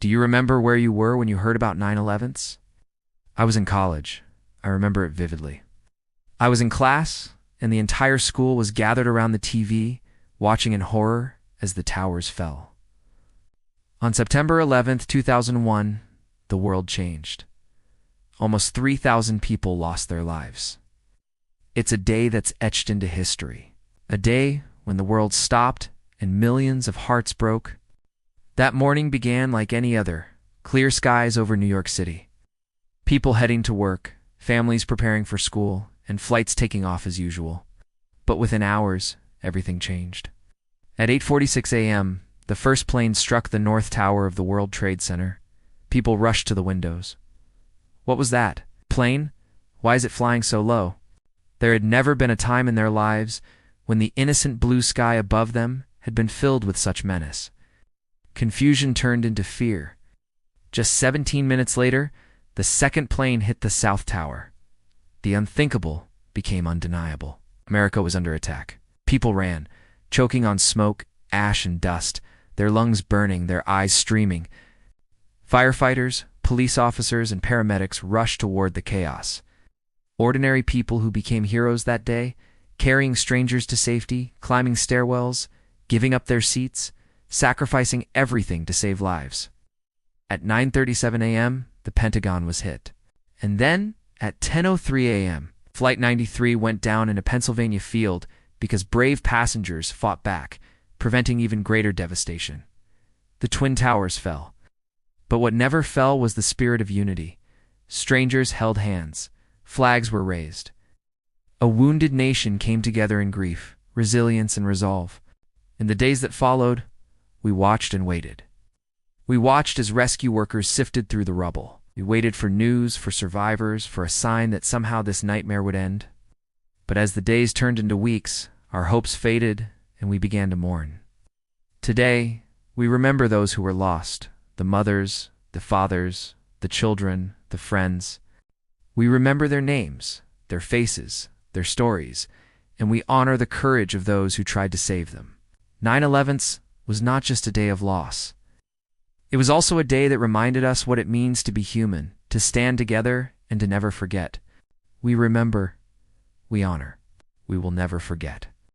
Do you remember where you were when you heard about 9/11s? I was in college. I remember it vividly. I was in class, and the entire school was gathered around the TV, watching in horror as the towers fell. On September 11th, 2001, the world changed. Almost 3,000 people lost their lives. It's a day that's etched into history. A day when the world stopped and millions of hearts broke. That morning began like any other, clear skies over New York City. People heading to work, families preparing for school, and flights taking off as usual. But within hours, everything changed. At 8:46 a.m., the first plane struck the North Tower of the World Trade Center. People rushed to the windows. What was that? Plane? Why is it flying so low? There had never been a time in their lives when the innocent blue sky above them had been filled with such menace. Confusion turned into fear. Just 17 minutes later, the second plane hit the South Tower. The unthinkable became undeniable. America was under attack. People ran, choking on smoke, ash, and dust, their lungs burning, their eyes streaming. Firefighters, police officers, and paramedics rushed toward the chaos. Ordinary people who became heroes that day, carrying strangers to safety, climbing stairwells, giving up their seats, sacrificing everything to save lives. At 9:37 a.m., the Pentagon was hit. And then, at 10:03 a.m., Flight 93 went down in a Pennsylvania field because brave passengers fought back, preventing even greater devastation. The Twin Towers fell. But what never fell was the spirit of unity. Strangers held hands. Flags were raised. A wounded nation came together in grief, resilience, and resolve. In the days that followed, we watched and waited. We watched as rescue workers sifted through the rubble. We waited for news, for survivors, for a sign that somehow this nightmare would end. But as the days turned into weeks, our hopes faded and we began to mourn. Today, we remember those who were lost, the mothers, the fathers, the children, the friends. We remember their names, their faces, their stories, and we honor the courage of those who tried to save them. 9/11 was not just a day of loss. It was also a day that reminded us what it means to be human, to stand together, and to never forget. We remember, we honor, we will never forget.